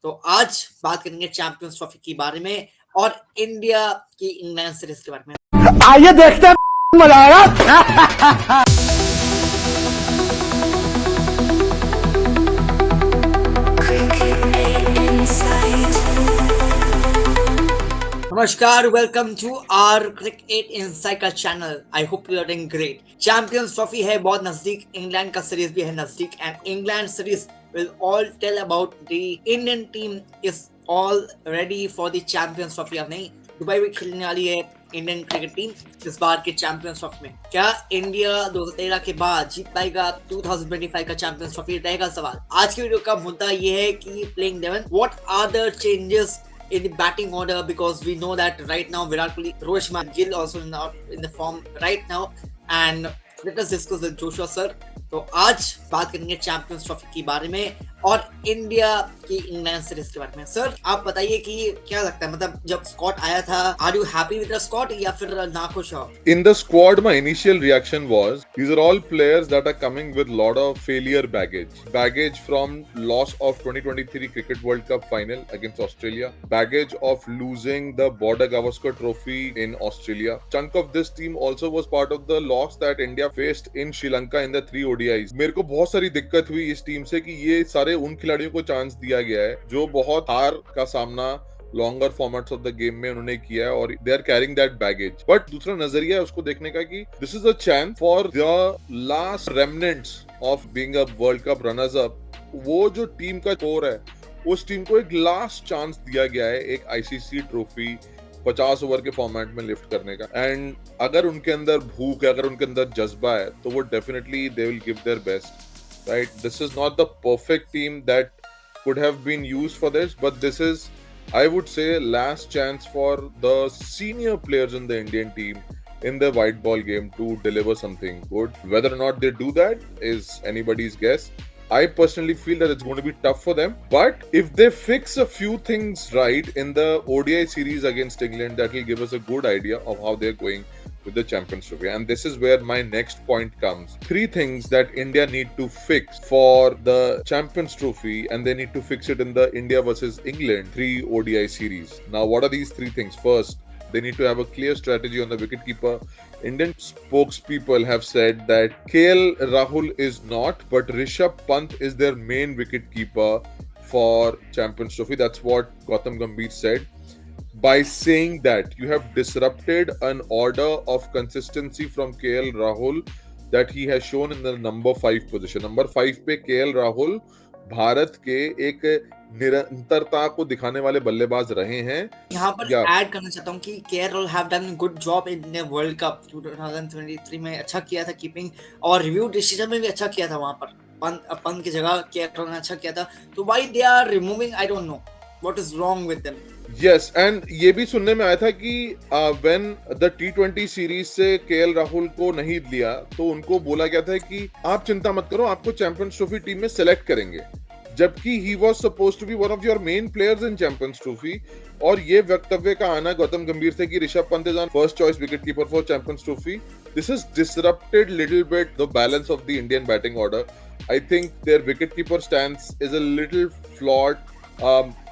तो आज बात करेंगे चैंपियंस ट्रॉफी के बारे में और इंडिया की इंग्लैंड सीरीज के बारे में। आइए देखते हैं, मजा आएगा। नमस्कार, welcome to our cricket insight का चैनल। I hope you are doing great. Champions Trophy है बहुत नजदीक, इंग्लैंड का सीरीज भी है नजदीक and England series will all tell about the Indian team is all ready for the Champions Trophy या नहीं। दुबई में खेलने वाली है इंडियन क्रिकेट टीम इस बार के चैंपियंस ट्रॉफी में। क्या इंडिया 2013 के बाद जीत पाएगा 2025 का चैंपियंस ट्रॉफी, रहेगा सवाल। आज की वीडियो का मुद्दा ये है कि playing 11 what are the changes in the batting order, because we know that right now Virat Kohli, Rohit Sharma, Gill also not in the form right now, and let us discuss with Joshua sir। तो आज बात करेंगे champions trophy के बारे में और India की England series के बारे में। सर आप बताइए कि क्या लगता है, मतलब जब स्कॉट आया था, are you happy with the Scott या फिर नाखुश हो? In the squad, my initial reaction was these are all players that are coming with lot of failure baggage from loss of 2023 Cricket World Cup final against Australia, baggage of losing the Border Gavaskar Trophy in Australia. Chunk of this team also was part of the loss that India faced in Sri Lanka in the 3 ODIs. मेरे को बहुत सारी दिक्कत हुई इस team से कि ये सारे उन खिलाड़ियों को चांस दिया गया है जो बहुत हार का सामना longer formats of the game में उन्होंने किया है और they are carrying that baggage. But दूसरा नजरिया है उसको देखने का कि this is a chance for the last remnants of being a world cup runners up. वो जो टीम का कोर है उस टीम को एक लास्ट चांस दिया गया है एक आईसीसी ट्रॉफी 50 ओवर के फॉर्मेट में लिफ्ट करने का। एंड अगर उनके अंदर भूख है, अगर उनके अंदर जज्बा है, तो वो definitely they will give their best. Right, this is not the perfect team that could have been used for this, but this is, I would say, last chance for the senior players in the Indian team in the white ball game to deliver something good. Whether or not they do that is anybody's guess. I personally feel that it's going to be tough for them, but if they fix a few things right in the ODI series against England, that will give us a good idea of how they're going with the Champions Trophy. And this is where my next point comes. 3 things that India need to fix for the Champions Trophy, and they need to fix it in the India versus England 3 ODI series. Now, what are these 3 things? First, they need to have a clear strategy on the wicketkeeper. Indian spokespeople have said that KL Rahul is not, but Rishabh Pant is their main wicketkeeper for Champions Trophy. That's what Gautam Gambhir said. By saying that, you have disrupted an order of consistency from KL Rahul that he has shown in the number 5 position. Number 5 पे KL Rahul Bharat के एक निरंतरता को दिखाने वाले बल्लेबाज रहे हैं। यहाँ पर ऐड करना चाहता हूँ कि KL Rahul have done good job in the world cup 2023 में, अच्छा किया था कीपिंग और रिव्यू डिसीजन में भी अच्छा किया था। वहां पर पंत की जगह केएल राहुल ने अच्छा किया था। तो why they are removing, I don't know what is wrong with them. Yes, and ये भी सुनने में आया था कि when the T20 सीरीज से केएल राहुल को नहीं लिया तो उनको बोला गया था कि आप चिंता मत करो, आपको चैंपियंस ट्रॉफी टीम में सेलेक्ट करेंगे, जबकि he was supposed to be one of your main players in Champions Trophy। और ये वक्तव्य का आना गौतम गंभीर से कि Rishabh Pant is on first choice wicketkeeper for Champions Trophy, this has disrupted little bit the balance of the Indian batting order. I think their wicketkeeper stance is a little flawed.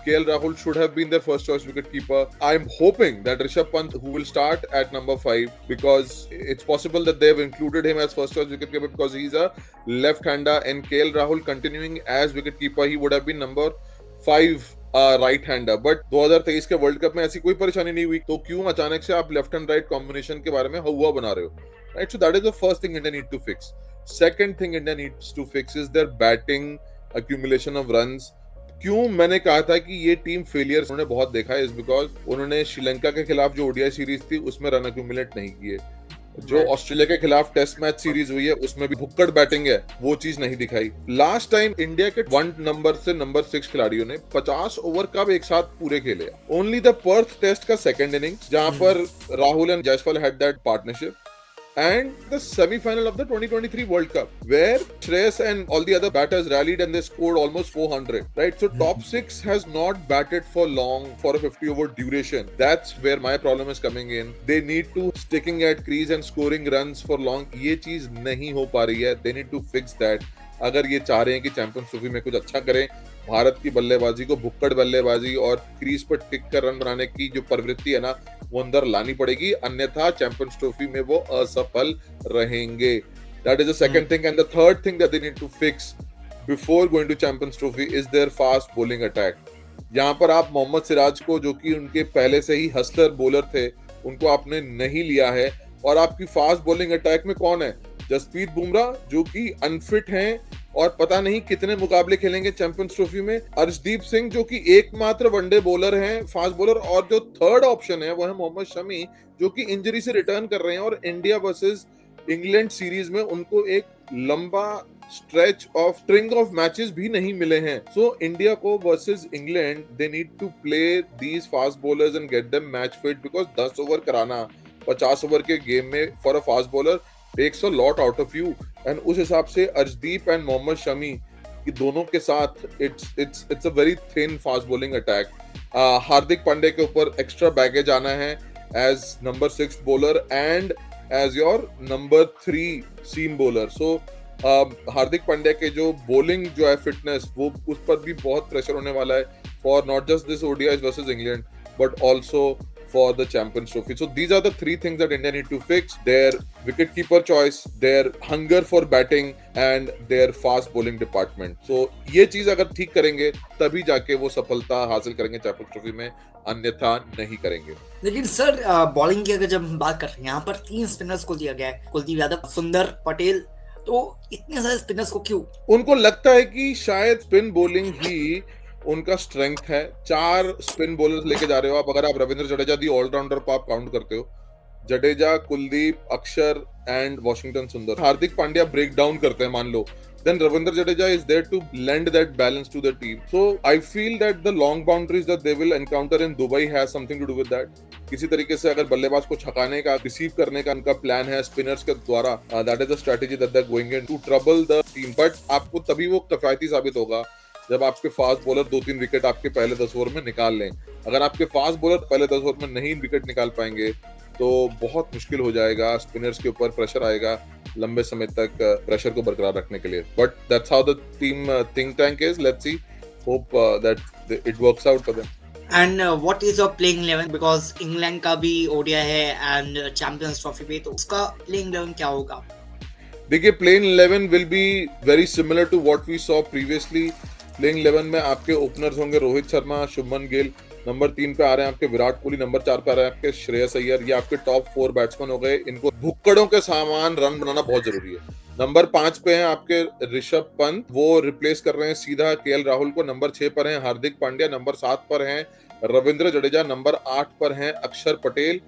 KL Rahul should have been their first choice wicketkeeper. I'm hoping that Rishabh Pant, who will start at number 5, because it's possible that they've included him as first choice wicketkeeper because he's a left-hander, and KL Rahul continuing as wicketkeeper, he would have been number 5 right-hander. But 2023 के world cup में ऐसी कोई परेशानी नहीं हुई, तो क्यों अचानक से आप लेफ्ट एंड राइट कॉम्बिनेशन के बारे में हुआ बना रहे हो? Right, so that is the first thing India need to fix. Second thing India needs to fix is their batting accumulation of runs. क्यों मैंने कहा था कि ये टीम फेलियर उन्होंने बहुत देखा है, इज बिकॉज उन्होंने श्रीलंका के खिलाफ जो ओडीआई सीरीज थी उसमें रन एक्यूमुलेट नहीं किए। जो ऑस्ट्रेलिया के खिलाफ टेस्ट मैच सीरीज हुई है उसमें भी भुक्कड़ बैटिंग है, वो चीज नहीं दिखाई। लास्ट टाइम इंडिया के 1 नंबर से नंबर 6 खिलाड़ियों ने 50 ओवर कब एक साथ पूरे खेले? ओनली द पर्थ टेस्ट का सेकंड इनिंग्स, जहां पर Rahul and Jaiswal had that partnership, and the semi-final of the 2023 World Cup, where Shreyas and all the other batters rallied and they scored almost 400, right? So top 6 has not batted for long for a 50 over duration. That's where my problem is coming in. They need to sticking at crease and scoring runs for long. ये चीज नहीं हो पा रही है. They need to fix that. अगर ये चाह रहे हैं कि चैंपियंस ट्रॉफी में कुछ अच्छा करें भारत की बल्लेबाजी को भुक्कड़ बल्लेबाजी और क्रीज पर टिक कर रन बनाने की जो प्रवृत्ति है ना, वो अंदर लानी पड़ेगी, अन्यथा चैंपियंस ट्रॉफी में वो असफल रहेंगे. That is the second thing. And the third thing that they need to fix before going to Champions Trophy is their fast bowling attack. यहाँ पर आप मोहम्मद सिराज को, जो कि उनके पहले से ही हसलर बॉलर थे, उनको आपने नहीं लिया है. और आपकी फास्ट बॉलिंग अटैक में कौन है? जसप्रीत बुमराह, जो कि अनफिट हैं और पता नहीं कितने मुकाबले खेलेंगे चैंपियंस ट्रॉफी में. अर्शदीप सिंह, जो कि एकमात्र वनडे बॉलर हैं, फास्ट बॉलर. और जो थर्ड ऑप्शन है वो है मोहम्मद शमी, जो कि इंजरी से रिटर्न कर रहे हैं और इंडिया वर्सेस इंग्लैंड सीरीज में उनको एक लंबा stretch of string of matches भी नहीं मिले हैं. सो इंडिया को versus England they need to play these fast bowlers and get them match fit, because 10 over कराना 50 ओवर के गेम में for a fast bowler takes a lot out of you. And उस हिसाब से Arshdeep and Mohammed Shami की दोनों के साथ it's a very thin fast bowling attack. Hardik Pandya के ऊपर एक्स्ट्रा बैगेज आना है as number 6 bowler and as your number 3 seam bowler. So Hardik Pandya के जो बॉलिंग जो है फिटनेस, वो उस पर भी बहुत प्रेशर होने वाला है for not just this ODIs versus England but also for the Champions Trophy. So these are the three things that India need to fix: their wicket-keeper choice, their hunger for batting, and their fast bowling department. So ये चीज अगर ठीक करेंगे तभी जाके वो सफलता हासिल करेंगे चैंपियंस ट्रॉफी में, अन्यथा नहीं करेंगे. लेकिन सर बॉलिंग की अगर जब हम बात कर रहे हैं, यहाँ पर 3 स्पिनर्स को दिया गया है, कुलदीप यादव, सुंदर पटेल. तो इतने सारे स्पिनर्स को क्यों? उनको लगता है कि शायद स्पिन बॉलिंग ही उनका स्ट्रेंथ है. 4 स्पिन बॉलर्स लेके जा रहे हो आप. अगर आप रविंद्र जडेजा दी ऑलराउंडर को आप काउंट करते हो, जडेजा, कुलदीप, अक्षर एंड वॉशिंगटन सुंदर. हार्दिक पांड्या ब्रेक डाउन करते हैं मान लो, then Ravindra Jadeja is there to lend that balance to the team. So I feel that the long boundaries that they will encounter in Dubai has something to do with that. किसी तरीके से अगर बल्लेबाज को छकाने का, receive करने का उनका प्लान है स्पिनर्स के द्वारा, that is the strategy that they're going in to trouble the team. But आपको तभी वो किफायती साबित होगा जब आपके फास्ट बॉलर 2-3 विकेट आपके पहले 10 ओवर में निकाल लें. अगर आपके फास्ट बॉलर पहले 10 ओवर में नहीं विकेट निकाल पाएंगे तो बहुत मुश्किल हो जाएगा. स्पिनर्स के ऊपर प्रेशर आएगा लंबे समय तक प्रेशर को बरकरार रखने के लिए. But that's how the team think tank is. Let's see, hope that it works out for them. And what is your playing 11? Because England का भी ओडीआई है एंड चैंपियंस ट्रॉफी पे, तो उसका प्लेइंग 11 क्या होगा? देखिए, playing 11 will be very similar to what we saw previously. Playing 11 में आपके ओपनर्स होंगे रोहित शर्मा, शुभमन गिल. नंबर 3 पे आ रहे हैं आपके विराट कोहली. नंबर 4 पे आ रहे हैं आपके श्रेयस अय्यर. ये आपके टॉप 4 बैट्समैन हो गए. इनको भुक्कड़ों के सामान रन बनाना बहुत जरूरी है. नंबर 5 पे हैं आपके ऋषभ पंत, वो रिप्लेस कर रहे हैं सीधा केएल राहुल को. नंबर 6 पर हैं हार्दिक पांड्या. नंबर 7 पर हैं रविंद्र जडेजा. नंबर 8 पर हैं अक्षर पटेल.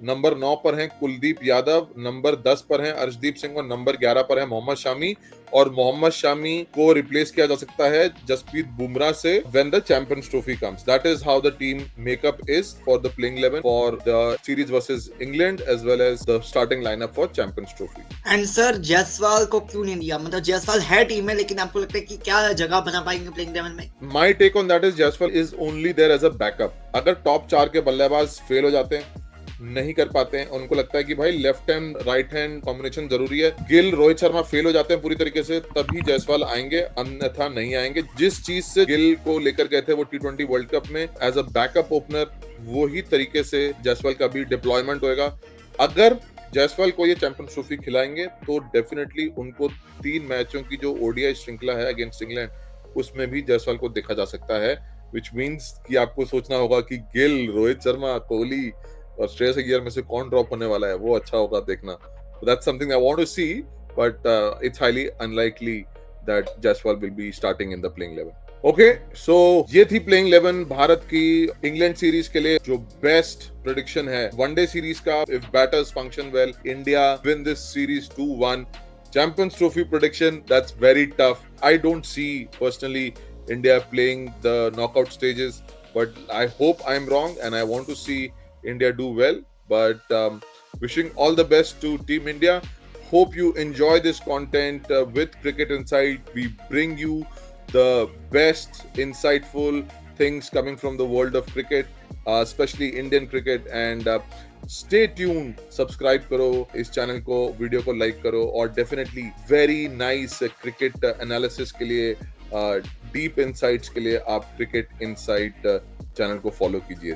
नंबर 9 पर हैं कुलदीप यादव. नंबर 10 पर हैं अर्शदीप सिंह और नंबर 11 पर है मोहम्मद शामी. और मोहम्मद शामी को रिप्लेस किया जा सकता है जसप्रीत बुमराह से when the Champions Trophy comes. That is how the team makeup is for the playing 11 for the series versus England as well as the starting lineup for Champions Trophy. And sir Jaiswal को क्यों नहीं दिया? मतलब जायसवाल है team में, लेकिन आपको लगता है कि क्या जगह बना पाएंगे प्लेइंग 11 में? My take on that is Jaiswal is only there as a backup. अगर टॉप 4 के बल्लेबाज फेल हो जाते हैं, नहीं कर पाते हैं, उनको लगता है कि भाई left hand right hand combination जरूरी है, गिल रोहित शर्मा फेल हो जाते हैं पूरी तरीके से, तभी जायसवाल आएंगे, अन्यथा नहीं आएंगे. जिस चीज से गिल को लेकर गए थे वो T20 वर्ल्ड कप में एज अ बैकअप ओपनर, वही तरीके से जायसवाल का भी डिप्लॉयमेंट होएगा. अगर जायसवाल को ये चैंपियंस ट्रॉफी खिलाएंगे तो डेफिनेटली उनको 3 मैचों की जो ओडीआई श्रृंखला है अगेंस्ट इंग्लैंड, उसमें भी जायसवाल को देखा जा सकता है. विच मीन्स कि आपको सोचना होगा कि गिल, रोहित शर्मा, कोहली और श्रेयस अय्यर में से कौन ड्रॉप होने वाला है, वो अच्छा होगा देखना. That's something I want to see, but it's highly unlikely that Jaiswal will be starting in the playing 11. Okay, so ये थी प्लेइंग 11 भारत की इंग्लैंड सीरीज के लिए जो बेस्ट प्रेडिक्शन है. वनडे सीरीज का, if batters function well, India win this series 2-1. Champions Trophy prediction, that's very tough. I don't see personally India playing the knockout stages, but I hope I'm wrong and I want to see India do well. But wishing all the best to Team India. Hope you enjoy this content with Cricket Insight. We bring you the best insightful things coming from the world of cricket, especially Indian cricket. And stay tuned. Subscribe करो इस channel को, video को like करो और definitely very nice cricket analysis के लिए deep insights के लिए आप क्रिकेट इनसाइट चैनल को फॉलो कीजिए।